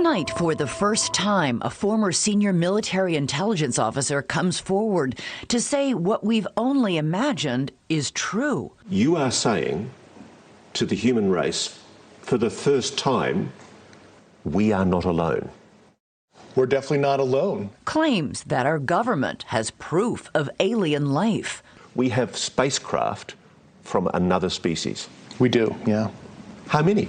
Tonight, for the first time, a former senior military intelligence officer comes forward to say what we've only imagined is true. You are saying to the human race, for the first time, we are not alone. We're definitely not alone. Claims that our government has proof of alien life. We have spacecraft from another species. We do, yeah. How many?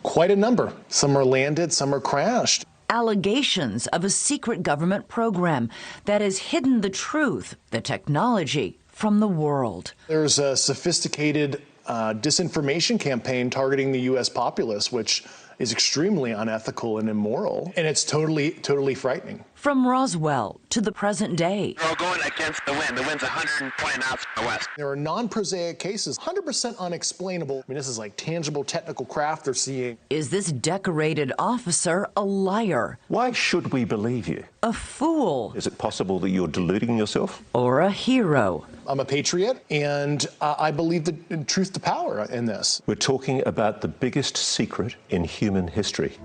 Quite a number. Some are landed, some are crashed. Allegations of a secret government program that has hidden the truth, the technology, from the world. There's a sophisticated disinformation campaign targeting the U.S. populace, which is extremely unethical and immoral, and it's totally frightening. From Roswell to the present day. We're all going against the wind. The wind's 120 knots from the west. There are non-prosaic cases, 100% unexplainable. I mean, this is like tangible technical craft they're seeing. Is this decorated officer a liar? Why should we believe you? A fool? Is it possible that you're deluding yourself? Or a hero? I'm a patriot, and I believe in truth to power in this. We're talking about the biggest secret in human history.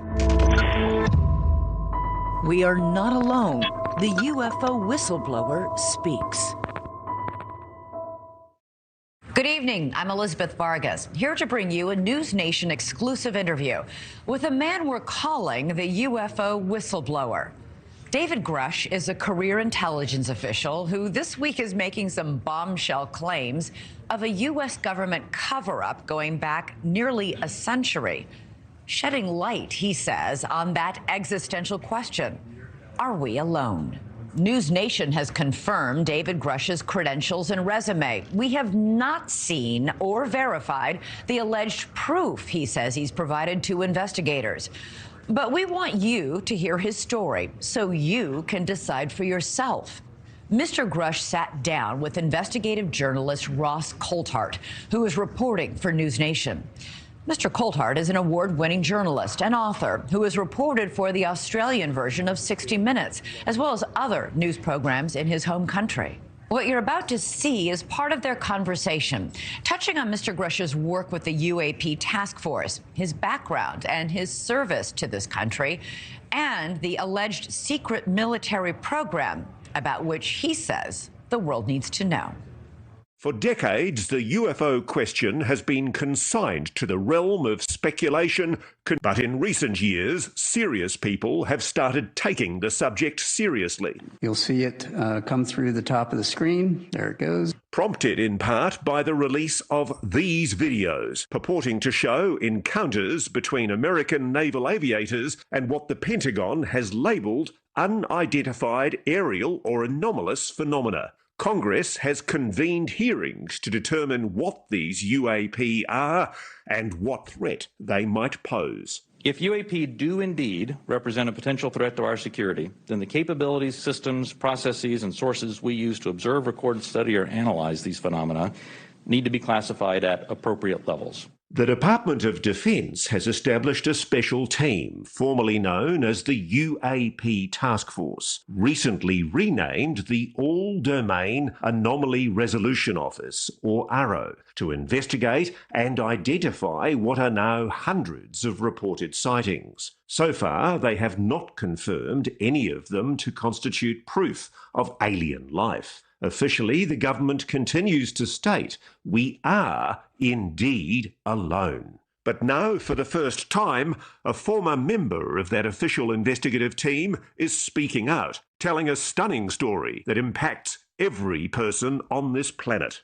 We are not alone. The UFO whistleblower speaks. Good evening. I'm Elizabeth Vargas, here to bring you a News Nation exclusive interview with a man we're calling the UFO whistleblower. David Grush is a career intelligence official who this week is making some bombshell claims of a U.S. government cover-up going back nearly a century, shedding light, he says, on that existential question: are we alone? News Nation has confirmed David Grush's credentials and resume. We have not seen or verified the alleged proof he says he's provided to investigators. But we want you to hear his story so you can decide for yourself. Mr. Grush sat down with investigative journalist Ross Coulthart, who is reporting for News Nation. Mr. Coulthart is an award-winning journalist and author who has reported for the Australian version of 60 Minutes, as well as other news programs in his home country. What you're about to see is part of their conversation, touching on Mr. Grush's work with the UAP task force, his background and his service to this country, and the alleged secret military program about which he says the world needs to know. For decades, the UFO question has been consigned to the realm of speculation, but in recent years, serious people have started taking the subject seriously. You'll see it come through the top of the screen. There it goes. Prompted in part by the release of these videos, purporting to show encounters between American naval aviators and what the Pentagon has labelled unidentified aerial or anomalous phenomena. Congress has convened hearings to determine what these UAP are and what threat they might pose. If UAP do indeed represent a potential threat to our security, then the capabilities, systems, processes, and sources we use to observe, record, study, or analyze these phenomena need to be classified at appropriate levels. The Department of Defense has established a special team, formerly known as the UAP Task Force, recently renamed the All-Domain Anomaly Resolution Office, or ARRO, to investigate and identify what are now hundreds of reported sightings. So far, they have not confirmed any of them to constitute proof of alien life. Officially, the government continues to state we are indeed alone. But now, for the first time, a former member of that official investigative team is speaking out, telling a stunning story that impacts every person on this planet.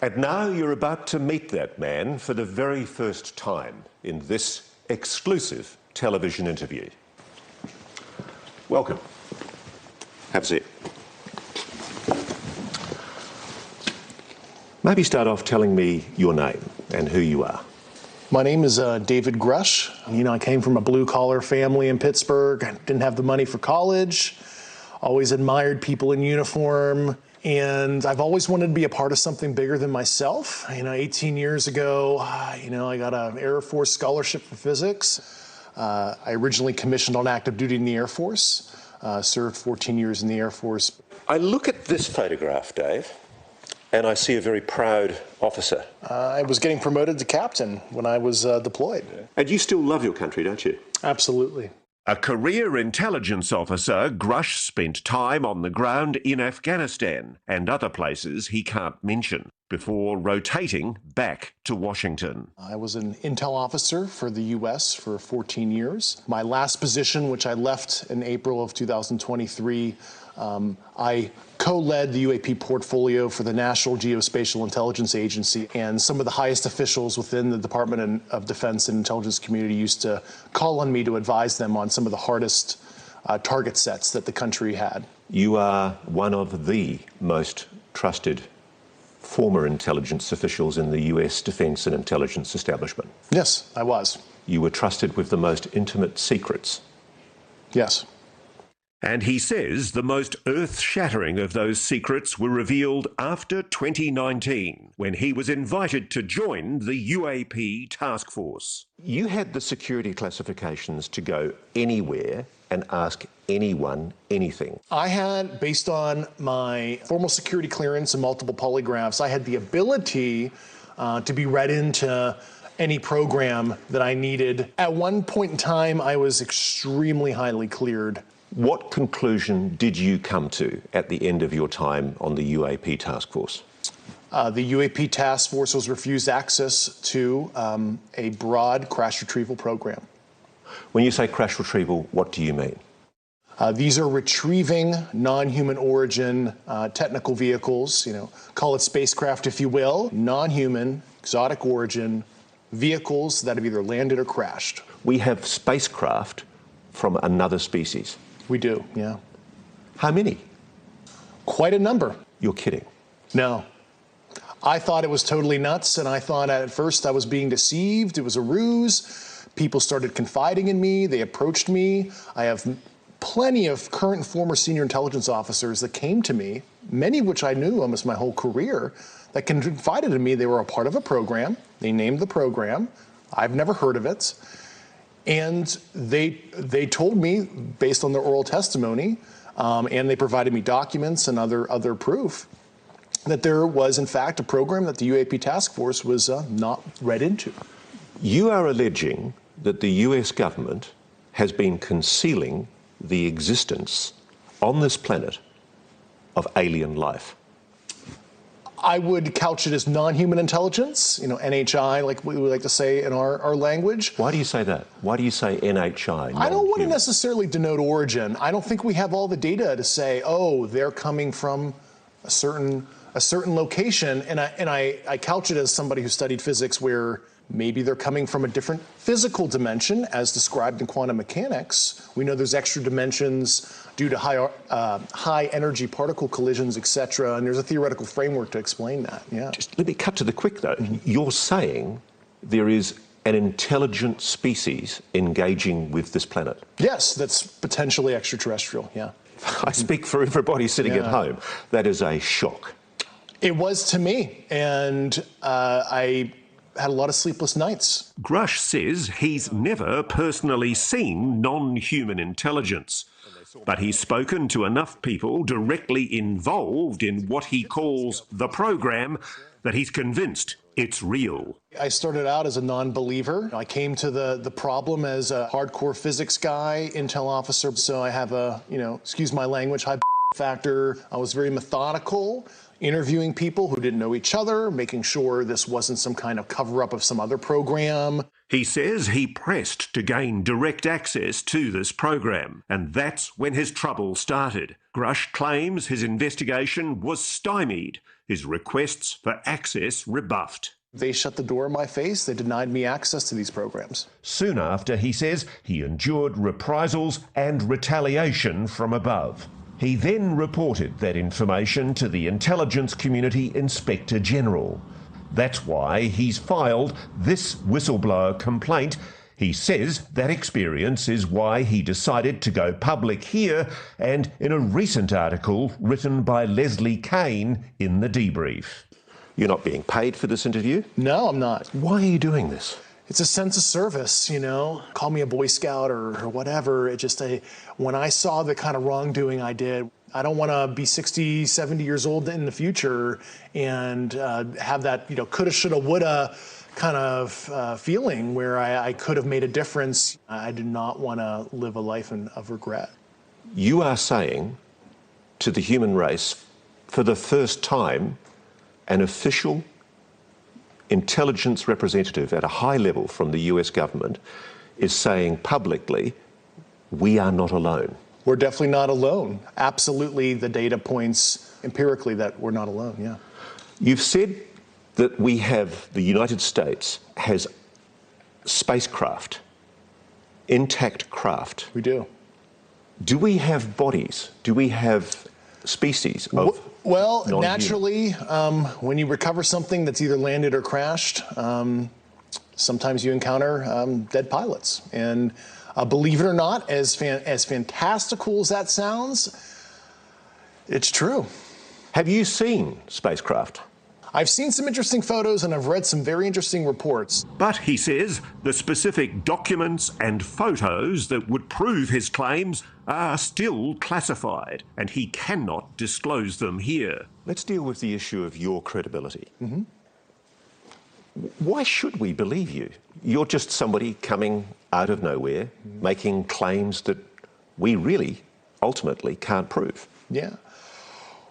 And now you're about to meet that man for the very first time in this exclusive television interview. Welcome. Have a seat. Maybe start off telling me your name and who you are. My name is David Grush. You know, I came from a blue-collar family in Pittsburgh. I didn't have the money for college. Always admired people in uniform. And I've always wanted to be a part of something bigger than myself. You know, 18 years ago, I got an Air Force scholarship for physics. I originally commissioned on active duty in the Air Force. Served 14 years in the Air Force. I look at this photograph, Dave, and I see a very proud officer. I was getting promoted to captain when I was deployed. And you still love your country, don't you? Absolutely. A career intelligence officer, Grush spent time on the ground in Afghanistan and other places he can't mention before rotating back to Washington. I was an intel officer for the U.S. for 14 years. My last position, which I left in April of 2023, I co-led the UAP portfolio for the National Geospatial Intelligence Agency, and some of the highest officials within the Department of Defense and Intelligence community used to call on me to advise them on some of the hardest target sets that the country had. You are one of the most trusted former intelligence officials in the US defense and intelligence establishment. Yes, I was. You were trusted with the most intimate secrets. Yes. And he says the most earth-shattering of those secrets were revealed after 2019, when he was invited to join the UAP task force. You had the security classifications to go anywhere and ask anyone anything. I had, based on my formal security clearance and multiple polygraphs, I had the ability to be read into any program that I needed. At one point in time, I was extremely highly cleared. What conclusion did you come to at the end of your time on the UAP task force? The UAP task force was refused access to a broad crash retrieval program. When you say crash retrieval, what do you mean? These are retrieving non-human origin technical vehicles, call it spacecraft if you will, non-human, exotic origin vehicles that have either landed or crashed. We have spacecraft from another species. We do, yeah. How many? Quite a number. You're kidding. No. I thought it was totally nuts, and I thought at first I was being deceived. It was a ruse. People started confiding in me. They approached me. I have plenty of current and former senior intelligence officers that came to me, many of which I knew almost my whole career, that confided in me they were a part of a program. They named the program. I've never heard of it. And they told me, based on their oral testimony, and they provided me documents and other proof, that there was, in fact, a program that the UAP task force was not read into. You are alleging that the US government has been concealing the existence on this planet of alien life. I would couch it as non-human intelligence, NHI, like we would like to say in our language. Why do you say that? Why do you say NHI? I don't want to necessarily denote origin. I don't think we have all the data to say, oh, they're coming from a certain location, and I couch it as somebody who studied physics, where maybe they're coming from a different physical dimension, as described in quantum mechanics. We know there's extra dimensions due to high energy particle collisions, etc., and there's a theoretical framework to explain that. Yeah. Just let me cut to the quick though. You're saying there is an intelligent species engaging with this planet? Yes, that's potentially extraterrestrial. Yeah. I speak for everybody sitting at home. That is a shock. It was to me, and I had a lot of sleepless nights. Grush says he's never personally seen non-human intelligence, but he's spoken to enough people directly involved in what he calls the program that he's convinced it's real. I started out as a non-believer. I came to the problem as a hardcore physics guy, intel officer, so I have a, excuse my language, high factor. I was very methodical, interviewing people who didn't know each other, making sure this wasn't some kind of cover-up of some other program. He says he pressed to gain direct access to this program, and that's when his trouble started. Grush claims his investigation was stymied, his requests for access rebuffed. They shut the door in my face. They denied me access to these programs. Soon after, he says, he endured reprisals and retaliation from above. He then reported that information to the Intelligence Community Inspector General. That's why he's filed this whistleblower complaint. He says that experience is why he decided to go public here and in a recent article written by Leslie Kane in The Debrief. You're not being paid for this interview? No, I'm not. Why are you doing this? It's a sense of service, call me a Boy Scout or whatever. When I saw the kind of wrongdoing I did, I don't want to be 60, 70 years old in the future and have that, coulda, shoulda, woulda kind of feeling where I could have made a difference. I did not want to live a life of regret. You are saying to the human race, for the first time, an official intelligence representative at a high level from the US government is saying publicly, we are not alone. We're definitely not alone. Absolutely, the data points empirically that we're not alone, yeah. You've said that the United States has spacecraft, intact craft. We do. Do we have bodies? Do we have species of Well, non-human? naturally, when you recover something that's either landed or crashed, sometimes you encounter dead pilots. And believe it or not, as fantastical as that sounds, it's true. Have you seen spacecraft? I've seen some interesting photos and I've read some very interesting reports. But, he says, the specific documents and photos that would prove his claims are still classified, and he cannot disclose them here. Let's deal with the issue of your credibility. Mm-hmm. Why should we believe you? You're just somebody coming out of nowhere, making claims that we really, ultimately, can't prove. Yeah.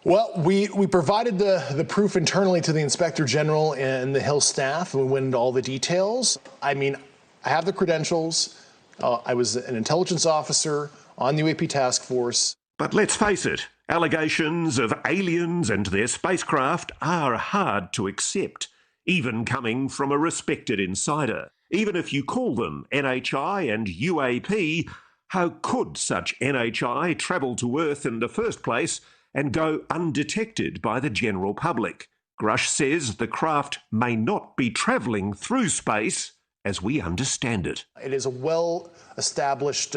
Well, we provided the proof internally to the Inspector General and the Hill staff, and we went into all the details. I mean, I have the credentials. I was an intelligence officer on the UAP task force. But let's face it, allegations of aliens and their spacecraft are hard to accept, even coming from a respected insider. Even if you call them NHI and UAP, how could such NHI travel to Earth in the first place and go undetected by the general public? Grush says the craft may not be travelling through space as we understand it. It is a well-established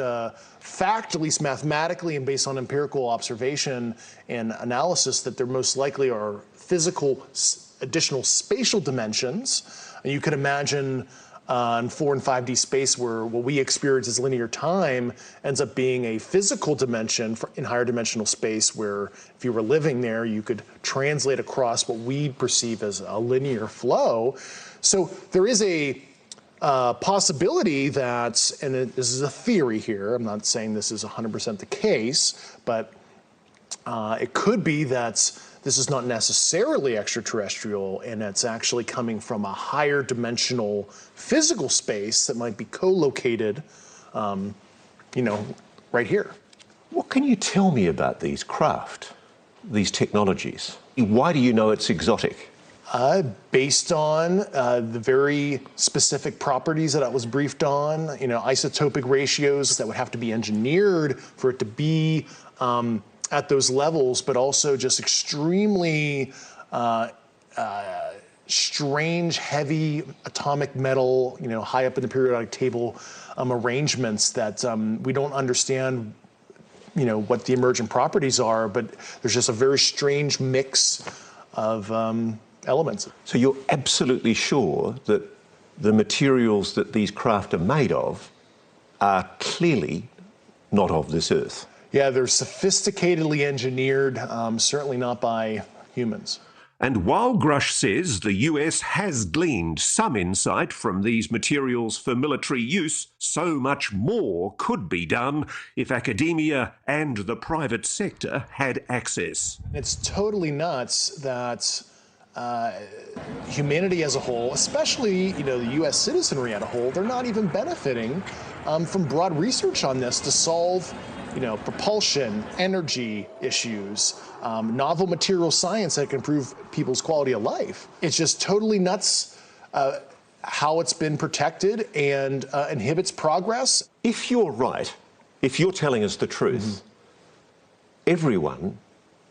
fact, at least mathematically and based on empirical observation and analysis, that there most likely are physical additional spatial dimensions. And you could imagine in 4 and 5D space where what we experience as linear time ends up being a physical dimension in higher dimensional space, where if you were living there, you could translate across what we perceive as a linear flow. So there is a possibility that, and this is a theory here, I'm not saying this is 100% the case, but it could be that this is not necessarily extraterrestrial, and it's actually coming from a higher dimensional physical space that might be co-located, right here. What can you tell me about these craft, these technologies? Why do you know it's exotic? Based on the very specific properties that I was briefed on, isotopic ratios that would have to be engineered for it to be at those levels, but also just extremely strange, heavy atomic metal, high up in the periodic table arrangements that we don't understand, what the emergent properties are, but there's just a very strange mix of elements. So you're absolutely sure that the materials that these craft are made of are clearly not of this earth? Yeah, they're sophisticatedly engineered, certainly not by humans. And while Grush says the US has gleaned some insight from these materials for military use, so much more could be done if academia and the private sector had access. It's totally nuts that humanity as a whole, especially the US citizenry as a whole, they're not even benefiting from broad research on this to solve propulsion, energy issues, novel material science that can improve people's quality of life. It's just totally nuts how it's been protected and inhibits progress. If you're right, if you're telling us the truth, everyone,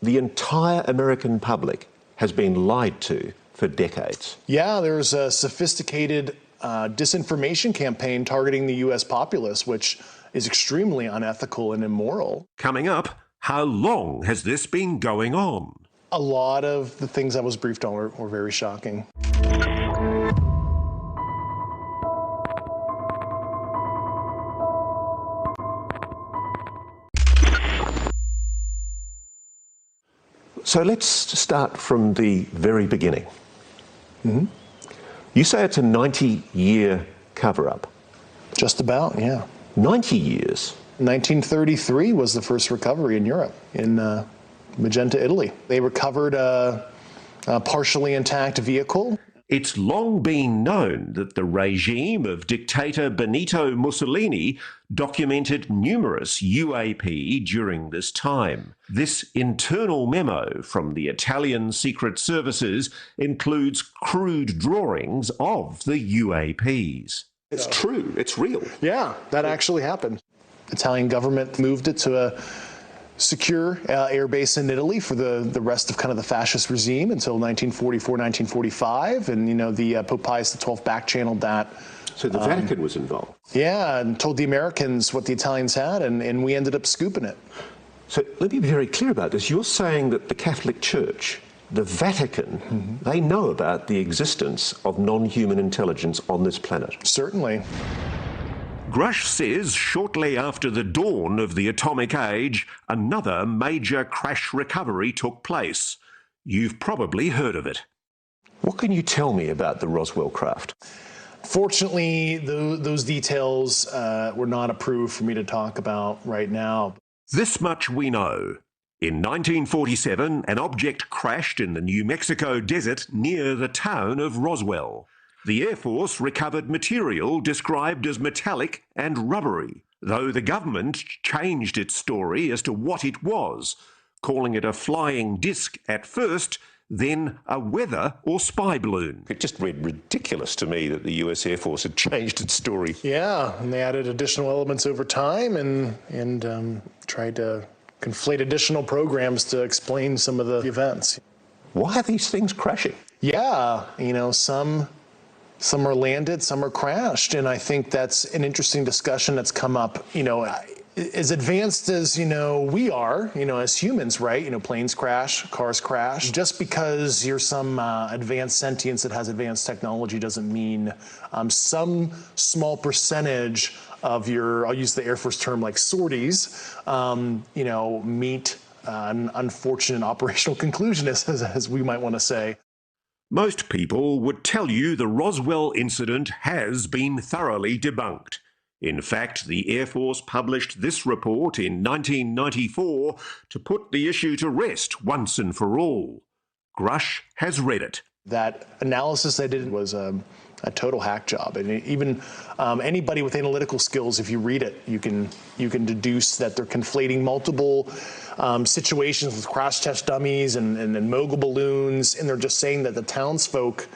the entire American public, has been lied to for decades. Yeah, there's a sophisticated disinformation campaign targeting the US populace, which is extremely unethical and immoral. Coming up, how long has this been going on? A lot of the things I was briefed on were very shocking. So let's start from the very beginning. You say it's a 90-year cover-up. Just about, yeah. 90 years? 1933 was the first recovery in Europe, in Magenta, Italy. They recovered a partially intact vehicle. It's long been known that the regime of dictator Benito Mussolini documented numerous UAP during this time. This internal memo from the Italian secret services includes crude drawings of the UAPs. It's true, it's real. Yeah, that actually happened. The Italian government moved it to a secure air base in Italy for the rest of kind of the fascist regime until 1944, 1945, and the Pope Pius XII back-channeled that. So the Vatican was involved? Yeah, and told the Americans what the Italians had, and we ended up scooping it. So let me be very clear about this. You're saying that the Catholic Church, the Vatican, they know about the existence of non-human intelligence on this planet? Certainly. Grush says shortly after the dawn of the atomic age, another major crash recovery took place. You've probably heard of it. What can you tell me about the Roswell craft? Fortunately, those details were not approved for me to talk about right now. This much we know. In 1947, an object crashed in the New Mexico desert near the town of Roswell. The Air Force recovered material described as metallic and rubbery, though the government changed its story as to what it was, calling it a flying disc at first, then a weather or spy balloon. It just read ridiculous to me that the US Air Force had changed its story. Yeah, and they added additional elements over time and tried to conflate additional programs to explain some of the events. Why are these things crashing? Yeah, some are landed, some are crashed, and I think that's an interesting discussion that's come up, as advanced as, we are, as humans, right? Planes crash, cars crash. Just because you're some advanced sentience that has advanced technology doesn't mean some small percentage of your, I'll use the Air Force term like sorties, meet an unfortunate operational conclusion, as we might want to say. Most people would tell you the Roswell incident has been thoroughly debunked. In fact, the Air Force published this report in 1994 to put the issue to rest once and for all. Grush has read it. That analysis I did was a total hack job, and even anybody with analytical skills, if you read it, you can deduce that they're conflating multiple situations with crash test dummies and mogul balloons, and they're just saying that the townsfolk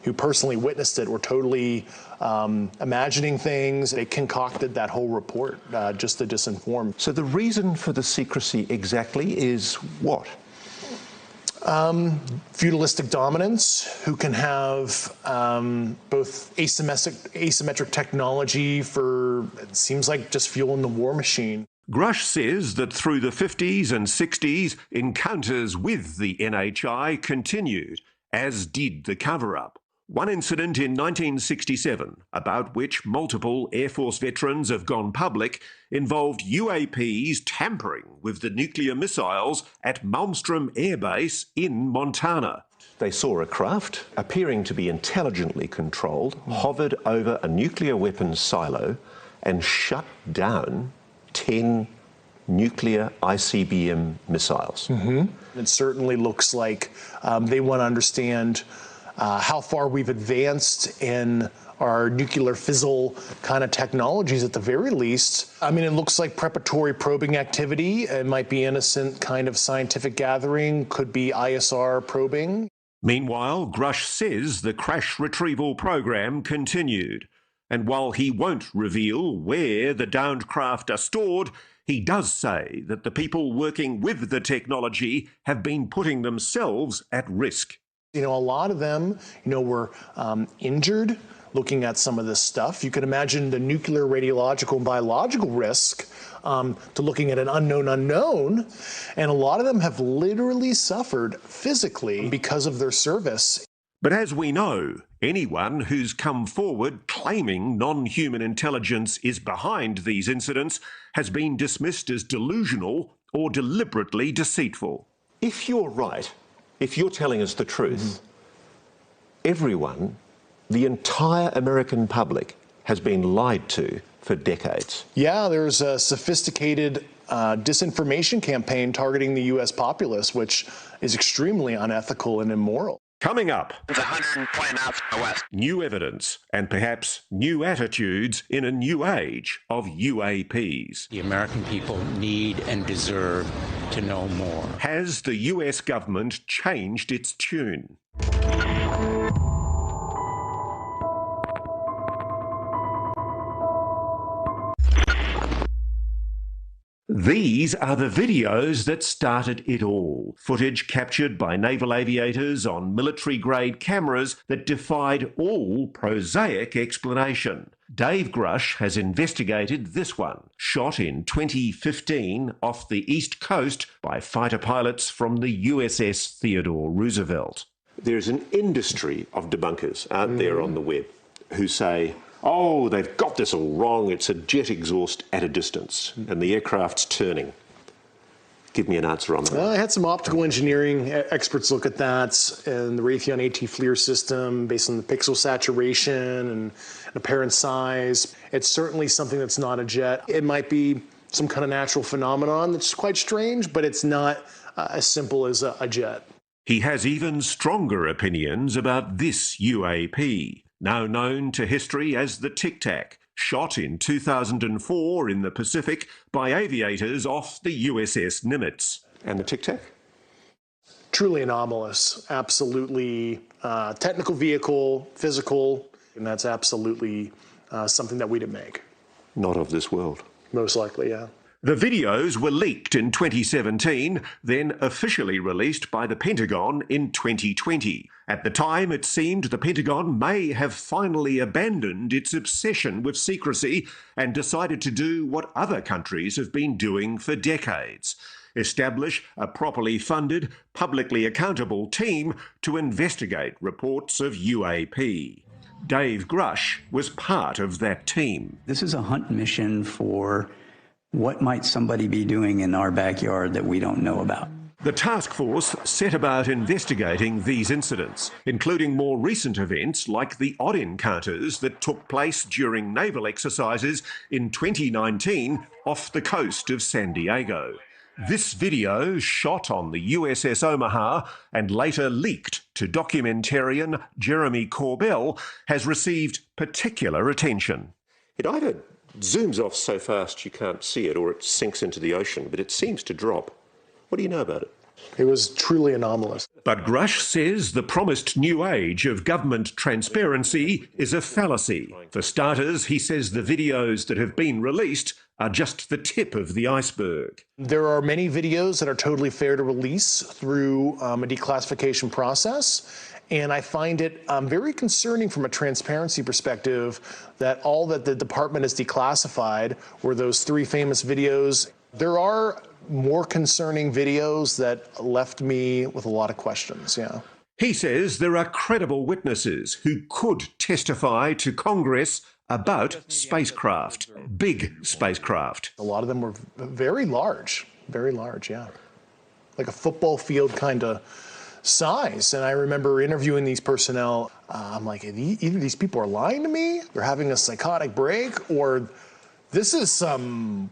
who personally witnessed it were totally imagining things. They concocted that whole report just to disinform. So the reason for the secrecy exactly is what? Feudalistic dominance, who can have both asymmetric technology for, it seems like, just fueling the war machine. Grush says that through the 50s and 60s, encounters with the NHI continued, as did the cover-up. One incident in 1967, about which multiple Air Force veterans have gone public, involved UAPs tampering with the nuclear missiles at Malmstrom Air Base in Montana. They saw a craft, appearing to be intelligently controlled, hovered over a nuclear weapons silo and shut down 10 nuclear ICBM missiles. It certainly looks like they want to understand how far we've advanced in our nuclear fissile kind of technologies at the very least. I mean, it looks like preparatory probing activity. It might be innocent kind of scientific gathering, could be ISR probing. Meanwhile, Grush says the crash retrieval program continued. And while he won't reveal where the downed craft are stored, he does say that the people working with the technology have been putting themselves at risk. A lot of them, were injured looking at some of this stuff. You can imagine the nuclear, radiological, and biological risk to looking at an unknown, and a lot of them have literally suffered physically because of their service. But as we know, anyone who's come forward claiming non-human intelligence is behind these incidents has been dismissed as delusional or deliberately deceitful. If you're right, if you're telling us the truth, everyone The entire American public has been lied to for decades. Yeah, there's a sophisticated disinformation campaign targeting the U.S. populace, which is extremely unethical and immoral. Coming up, It's 120 knots from the west. new evidence and perhaps new attitudes in a new age of UAPs. The American people need and deserve to know more. Has the US government changed its tune? These are the videos that started it all. Footage captured by naval aviators on military-grade cameras that defied all prosaic explanation. Dave Grush has investigated this one, shot in 2015 off the East Coast by fighter pilots from the USS Theodore Roosevelt. There's an industry of debunkers out there on the web who say, oh, they've got this all wrong, it's a jet exhaust at a distance, and the aircraft's turning. Give me an answer on that. I had some optical engineering experts look at that, and the Raytheon AT FLIR system based on the pixel saturation and apparent size. It's certainly something that's not a jet. It might be some kind of natural phenomenon that's quite strange, but it's not as simple as a jet. He has even stronger opinions about this UAP, now known to history as the Tic Tac, shot in 2004 in the Pacific by aviators off the USS Nimitz. And the Tic Tac? Truly anomalous, absolutely technical vehicle, physical, and that's absolutely something that we didn't make. Not of this world. Most likely, yeah. The videos were leaked in 2017, then officially released by the Pentagon in 2020. At the time, it seemed the Pentagon may have finally abandoned its obsession with secrecy and decided to do what other countries have been doing for decades: establish a properly funded, publicly accountable team to investigate reports of UAP. Dave Grush was part of that team. This is a hunt mission for what might somebody be doing in our backyard that we don't know about. The task force set about investigating these incidents, including more recent events like the odd encounters that took place during naval exercises in 2019 off the coast of San Diego. This video, shot on the USS Omaha and later leaked to documentarian Jeremy Corbell, has received particular attention. It either zooms off so fast you can't see it, or it sinks into the ocean, but it seems to drop. What do you know about it? It was truly anomalous. But Grush says the promised new age of government transparency is a fallacy. For starters, he says the videos that have been released are just the tip of the iceberg. There are many videos that are totally fair to release through a declassification process. And I find it very concerning from a transparency perspective that all that the department has declassified were those 3 famous videos. There are more concerning videos that left me with a lot of questions, yeah. He says there are credible witnesses who could testify to Congress about spacecraft, big spacecraft. A lot of them were very large, yeah. Like a football field kind of size. And I remember interviewing these personnel. I'm like, either these people are lying to me, they're having a psychotic break, or this is some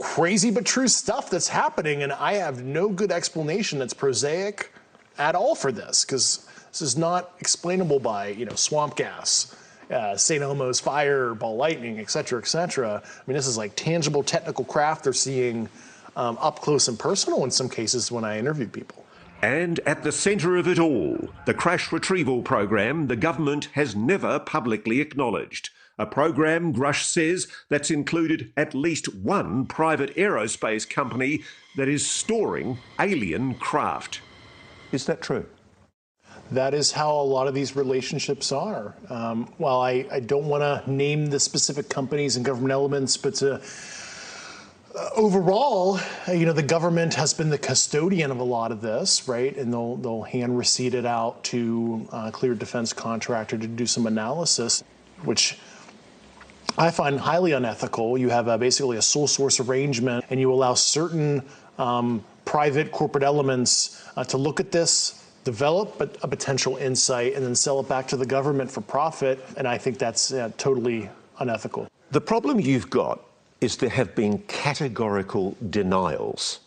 crazy but true stuff that's happening, and I have no good explanation that's prosaic at all for this, because this is not explainable by, swamp gas, St. Elmo's fire, ball lightning, et cetera, et cetera. I mean, this is like tangible technical craft they're seeing up close and personal in some cases when I interview people. And at the centre of it all, the crash retrieval program the government has never publicly acknowledged. A program, Grush says, that's included at least one private aerospace company that is storing alien craft. Is that true? That is how a lot of these relationships are. While I don't want to name the specific companies and government elements, but overall, the government has been the custodian of a lot of this, right? And they'll hand receipt it out to a cleared defense contractor to do some analysis, which I find highly unethical. You have basically a sole source arrangement, and you allow certain private corporate elements to look at this develop a potential insight and then sell it back to the government for profit, and I think that's totally unethical. The problem you've got is there have been categorical denials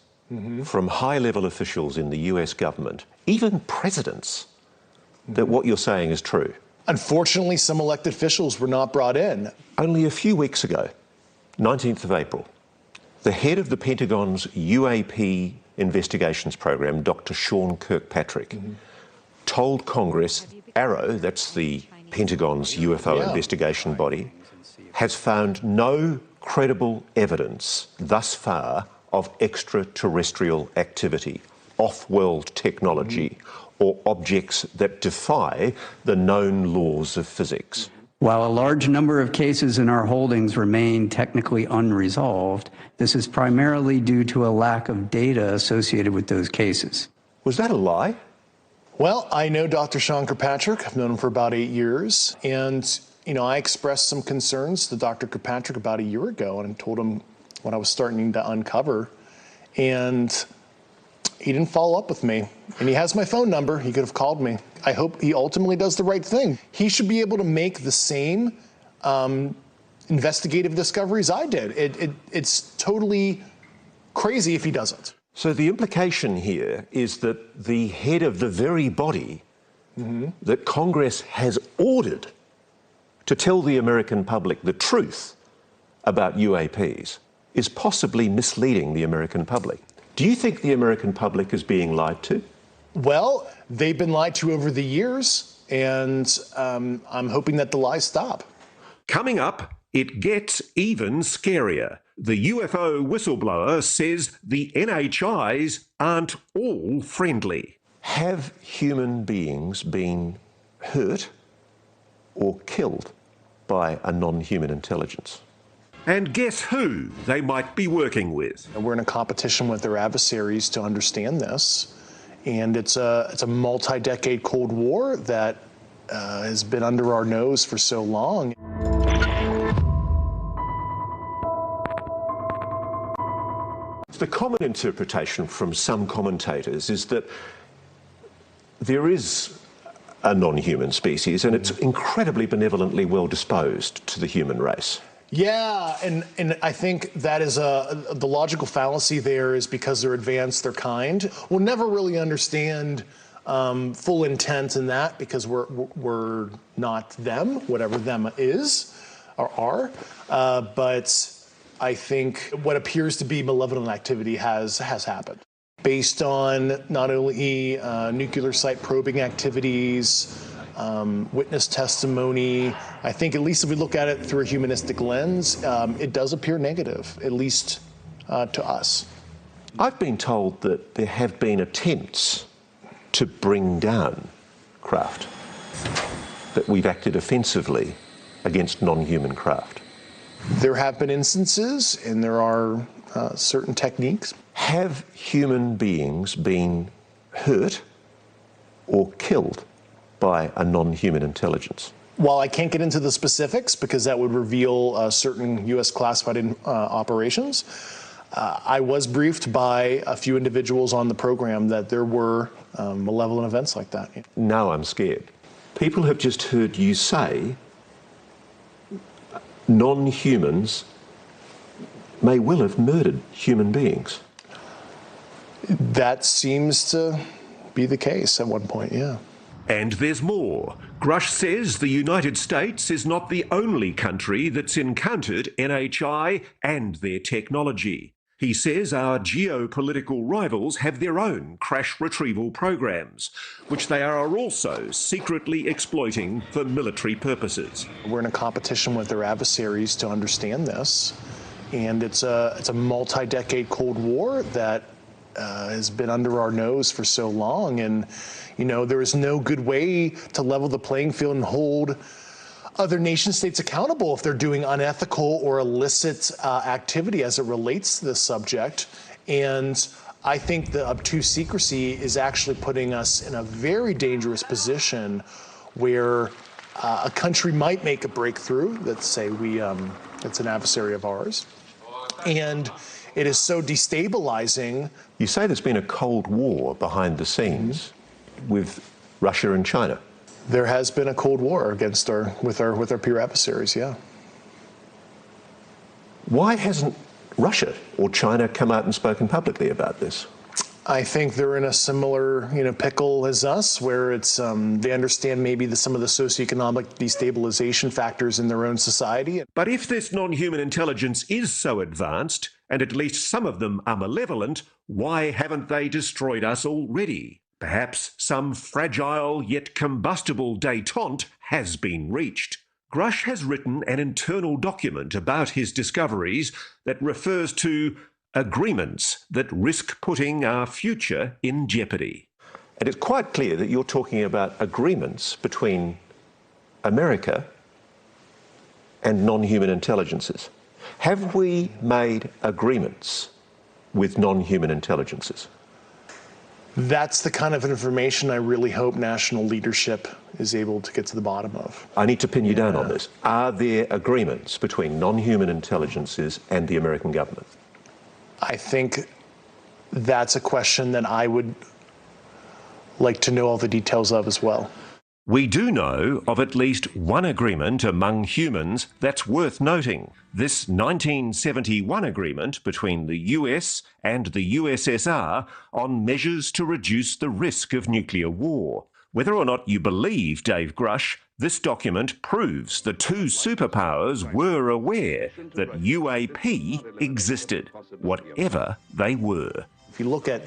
from high-level officials in the US government, even presidents, that what you're saying is true. Unfortunately, some elected officials were not brought in. Only a few weeks ago, 19th of April, the head of the Pentagon's UAP investigations program, Dr. Sean Kirkpatrick, told Congress AARO, that's the Pentagon's UFO investigation body, has found no credible evidence thus far of extraterrestrial activity, off-world technology, or objects that defy the known laws of physics. While a large number of cases in our holdings remain technically unresolved, this is primarily due to a lack of data associated with those cases. Was that a lie? Well, I know Dr. Sean Kirkpatrick. I've known him for about 8 years. And, I expressed some concerns to Dr. Kirkpatrick about a year ago and told him what I was starting to uncover. And he didn't follow up with me. And he has my phone number. He could have called me. I hope he ultimately does the right thing. He should be able to make the same investigative discoveries I did. It's totally crazy if he doesn't. So the implication here is that the head of the very body that Congress has ordered to tell the American public the truth about UAPs is possibly misleading the American public. Do you think the American public is being lied to? Well, they've been lied to over the years, and I'm hoping that the lies stop. Coming up, it gets even scarier. The UFO whistleblower says the NHIs aren't all friendly. Have human beings been hurt or killed by a non-human intelligence? And guess who they might be working with? We're in a competition with their adversaries to understand this, and it's a multi-decade Cold War that has been under our nose for so long. The common interpretation from some commentators is that there is a non-human species and it's incredibly benevolently well disposed to the human race. Yeah, and I think that is the logical fallacy there is because they're advanced, they're kind. We'll never really understand full intent in that because we're not them, whatever them is or are. But I think what appears to be malevolent activity has happened. Based on not only nuclear site probing activities, witness testimony, I think at least if we look at it through a humanistic lens, it does appear negative, at least to us. I've been told that there have been attempts to bring down craft, that we've acted offensively against non-human craft. There have been instances, and there are certain techniques. Have human beings been hurt or killed by a non-human intelligence? While I can't get into the specifics because that would reveal certain U.S. classified operations, I was briefed by a few individuals on the program that there were malevolent events like that. Now I'm scared. People have just heard you say non-humans may well have murdered human beings. That seems to be the case at one point, yeah. And there's more. Grush says the United States is not the only country that's encountered NHI and their technology. He says our geopolitical rivals have their own crash retrieval programs, which they are also secretly exploiting for military purposes. We're in a competition with their adversaries to understand this, and it's a multi-decade Cold War that has been under our nose for so long, and there is no good way to level the playing field and hold other nation states accountable if they're doing unethical or illicit activity as it relates to this subject. And I think the obtuse secrecy is actually putting us in a very dangerous position where a country might make a breakthrough. Let's say it's an adversary of ours. And it is so destabilizing. You say there's been a Cold War behind the scenes. with Russia and China? There has been a Cold War against with our peer adversaries, yeah. Why hasn't Russia or China come out and spoken publicly about this? I think they're in a similar, pickle as us, where it's they understand maybe some of the socioeconomic destabilization factors in their own society. But if this non-human intelligence is so advanced, and at least some of them are malevolent, why haven't they destroyed us already? Perhaps some fragile yet combustible détente has been reached. Grush has written an internal document about his discoveries that refers to agreements that risk putting our future in jeopardy. And it's quite clear that you're talking about agreements between America and non-human intelligences. Have we made agreements with non-human intelligences? That's the kind of information I really hope national leadership is able to get to the bottom of. I need to pin you down on this. Are there agreements between non-human intelligences and the American government? I think that's a question that I would like to know all the details of as well. We do know of at least one agreement among humans that's worth noting. This 1971 agreement between the US and the USSR on measures to reduce the risk of nuclear war. Whether or not you believe Dave Grush, this document proves the two superpowers were aware that UAP existed, whatever they were. If you look at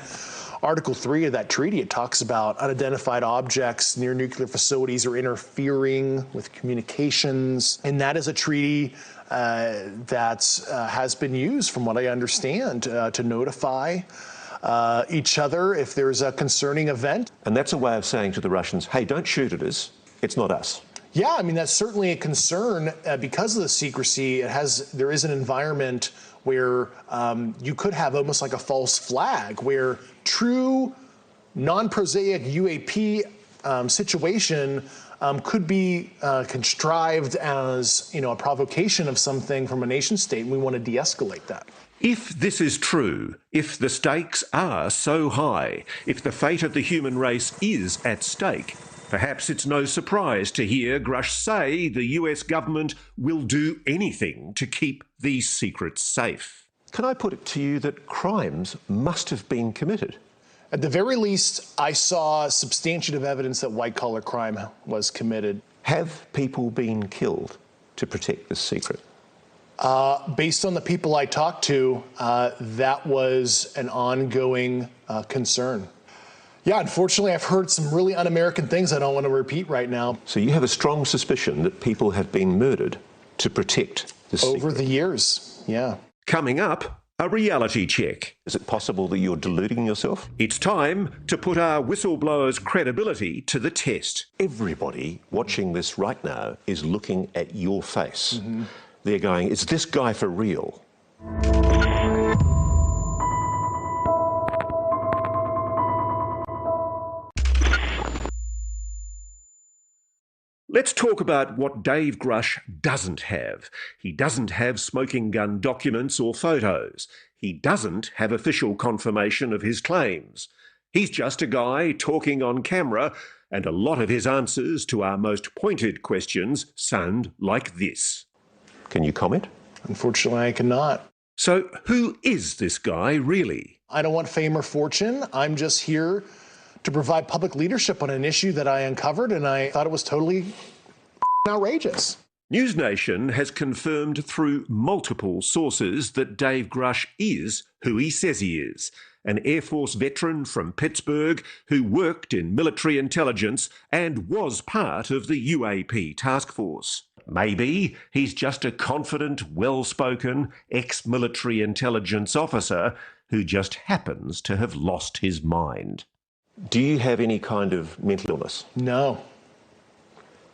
Article 3 of that treaty, it talks about unidentified objects near nuclear facilities or interfering with communications. And that is a treaty that has been used, from what I understand, to notify each other if there's a concerning event. And that's a way of saying to the Russians, hey, don't shoot at us, it's not us. Yeah, I mean, that's certainly a concern because of the secrecy. There is an environment where you could have almost like a false flag, where true non-prosaic UAP situation could be contrived as, a provocation of something from a nation state, and we want to de-escalate that. If this is true, if the stakes are so high, if the fate of the human race is at stake, perhaps it's no surprise to hear Grush say the US government will do anything to keep these secrets safe. Can I put it to you that crimes must have been committed? At the very least, I saw substantive evidence that white-collar crime was committed. Have people been killed to protect this secret? Based on the people I talked to, that was an ongoing concern. Yeah, unfortunately, I've heard some really un-American things I don't want to repeat right now. So you have a strong suspicion that people have been murdered to protect this secret? Over the years, yeah. Coming up, a reality check. Is it possible that you're deluding yourself? It's time to put our whistleblower's credibility to the test. Everybody watching this right now is looking at your face. Mm-hmm. They're going, is this guy for real? Let's talk about what Dave Grush doesn't have. He doesn't have smoking gun documents or photos. He doesn't have official confirmation of his claims. He's just a guy talking on camera, and a lot of his answers to our most pointed questions sound like this. Can you comment? Unfortunately, I cannot. So who is this guy really? I don't want fame or fortune. I'm just here to provide public leadership on an issue that I uncovered, and I thought it was totally outrageous. News Nation has confirmed through multiple sources that Dave Grush is who he says he is, an Air Force veteran from Pittsburgh who worked in military intelligence and was part of the UAP task force. Maybe he's just a confident, well-spoken, ex-military intelligence officer who just happens to have lost his mind. Do you have any kind of mental illness? No.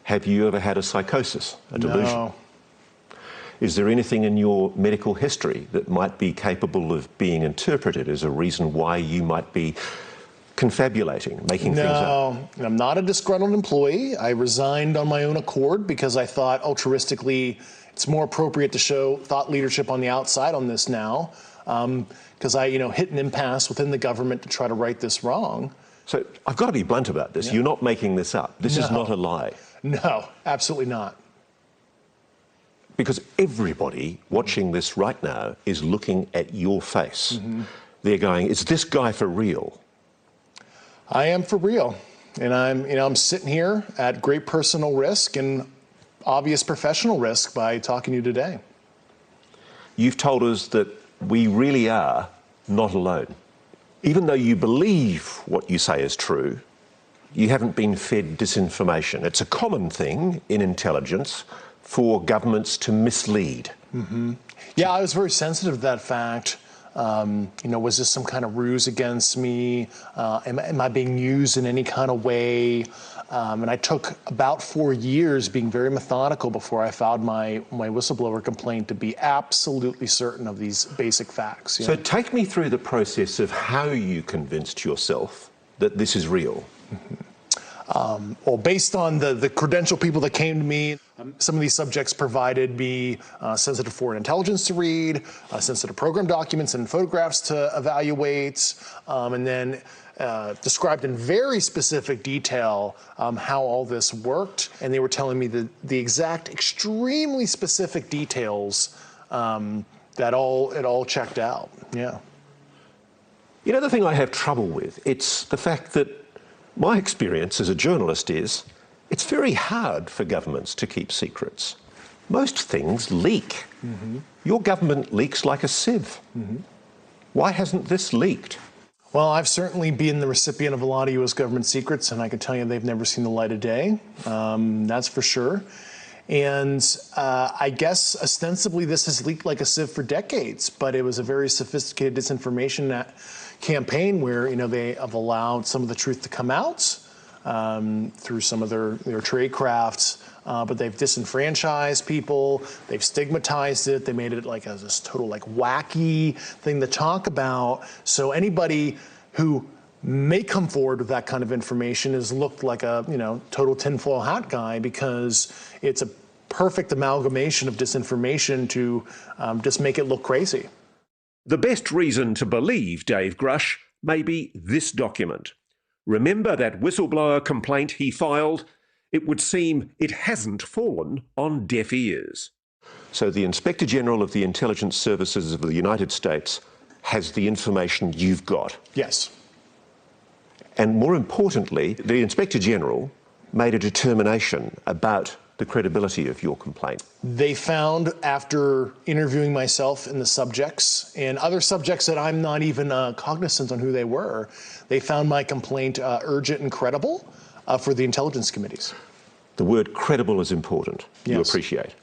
Have you ever had a psychosis, a delusion? No. Is there anything in your medical history that might be capable of being interpreted as a reason why you might be confabulating, making things up? No, I'm not a disgruntled employee. I resigned on my own accord because I thought altruistically it's more appropriate to show thought leadership on the outside on this now, because I hit an impasse within the government to try to right this wrong. So I've got to be blunt about this. You're not making this up. This is not a lie. No, absolutely not. Because everybody watching this right now is looking at your face. They're going, is this guy for real? I am for real. And I'm sitting here at great personal risk and obvious professional risk by talking to you today. You've told us that we really are not alone. Even though you believe what you say is true, you haven't been fed disinformation. It's a common thing in intelligence for governments to mislead. Yeah, I was very sensitive to that fact. Was this some kind of ruse against me? Am I being used in any kind of way? And I took about 4 years being very methodical before I filed my whistleblower complaint to be absolutely certain of these basic facts. So take me through the process of how you convinced yourself that this is real. Well, based on the credentialed people that came to me, some of these subjects provided me sensitive foreign intelligence to read, sensitive program documents and photographs to evaluate, and then described in very specific detail how all this worked. And they were telling me the exact, extremely specific details that it all checked out. Yeah. You know, the thing I have trouble with, it's the fact that my experience as a journalist is it's very hard for governments to keep secrets. Most things leak. Your government leaks like a sieve. Why hasn't this leaked? Well, I've certainly been the recipient of a lot of U.S. government secrets, and I can tell you they've never seen the light of day. That's for sure. And I guess ostensibly this has leaked like a sieve for decades, but it was a very sophisticated disinformation campaign where they have allowed some of the truth to come out through some of their tradecrafts, but they've disenfranchised people, they've stigmatized it, they made it like this total wacky thing to talk about. So anybody who may come forward with that kind of information is looked like a total tinfoil hat guy, because it's a perfect amalgamation of disinformation to just make it look crazy. The best reason to believe Dave Grush may be this document. Remember that whistleblower complaint he filed? It would seem it hasn't fallen on deaf ears. So the Inspector General of the Intelligence Services of the United States has the information you've got. Yes. And more importantly, the Inspector General made a determination about the credibility of your complaint. They found, after interviewing myself and the subjects and other subjects that I'm not even cognizant on who they were, they found my complaint urgent and credible for the intelligence committees. The word credible is important. Yes. You appreciate.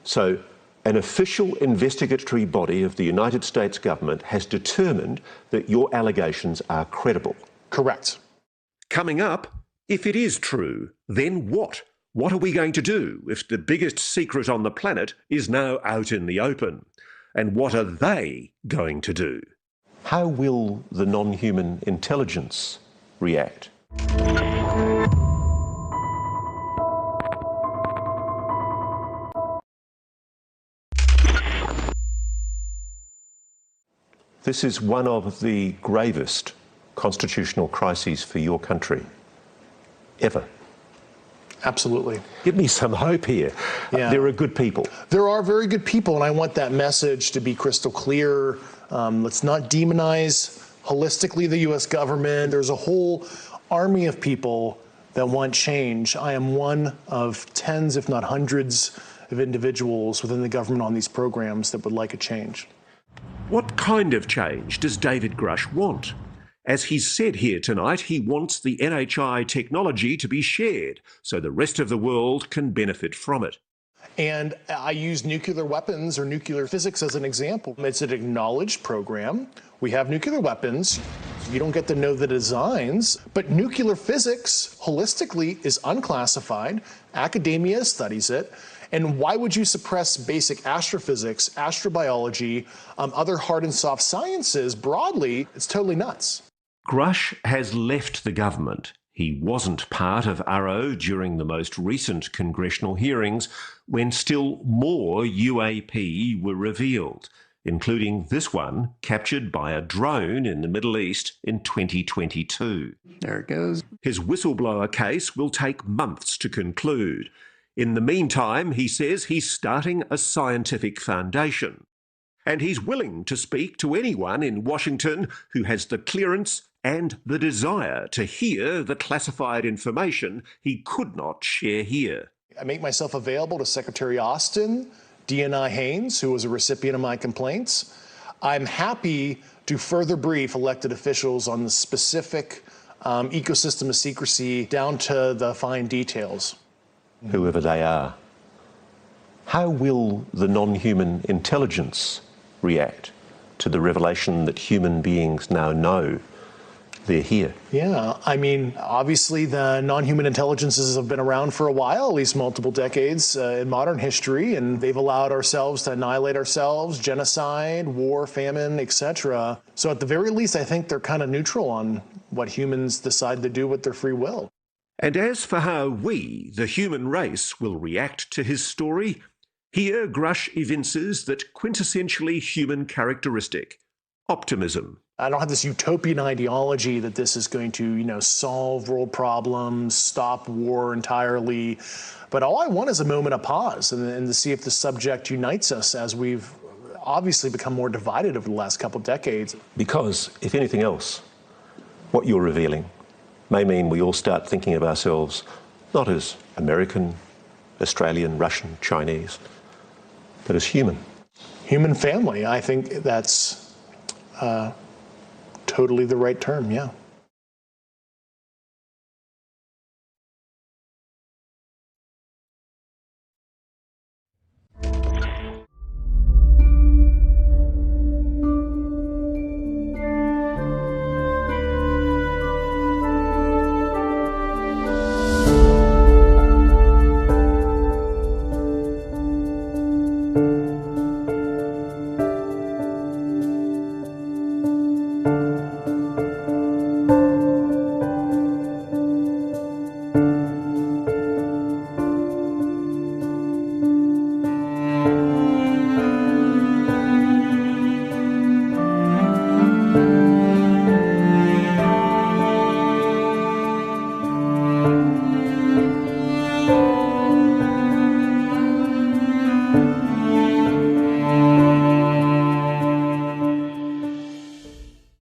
So an official investigatory body of the United States government has determined that your allegations are credible. Correct. Coming up, if it is true, then what? What are we going to do if the biggest secret on the planet is now out in the open? And what are they going to do? How will the non-human intelligence react? This is one of the gravest constitutional crises for your country ever. Absolutely. Give me some hope here. Yeah. There are good people. There are very good people, and I want that message to be crystal clear. Let's not demonize holistically the U.S. government. There's a whole army of people that want change. I am one of tens, if not hundreds, of individuals within the government on these programs that would like a change. What kind of change does David Grush want? As he's said here tonight, he wants the NHI technology to be shared so the rest of the world can benefit from it. And I use nuclear weapons or nuclear physics as an example. It's an acknowledged program. We have nuclear weapons. You don't get to know the designs, but nuclear physics holistically is unclassified. Academia studies it. And why would you suppress basic astrophysics, astrobiology, other hard and soft sciences broadly? It's totally nuts. Grush has left the government. He wasn't part of ARO during the most recent congressional hearings when still more UAP were revealed. including this one captured by a drone in the Middle East in 2022. There it goes. His whistleblower case will take months to conclude. In the meantime, he says he's starting a scientific foundation. And he's willing to speak to anyone in Washington who has the clearance and the desire to hear the classified information he could not share here. I make myself available to Secretary Austin, D&I Haynes, who was a recipient of my complaints. I'm happy to further brief elected officials on the specific ecosystem of secrecy down to the fine details. Whoever they are. How will the non-human intelligence react to the revelation that human beings now know they're here? Yeah, I mean, obviously the non-human intelligences have been around for a while, at least multiple decades in modern history, and they've allowed ourselves to annihilate ourselves, genocide, war, famine, etc. So at the very least, I think they're kind of neutral on what humans decide to do with their free will. And as for how we, the human race, will react to his story, here Grush evinces that quintessentially human characteristic, optimism. I don't have this utopian ideology that this is going to, solve world problems, stop war entirely. But all I want is a moment of pause and to see if the subject unites us, as we've obviously become more divided over the last couple of decades. Because, if anything else, what you're revealing may mean we all start thinking of ourselves not as American, Australian, Russian, Chinese, but as human. Human family, I think that's totally the right term, yeah.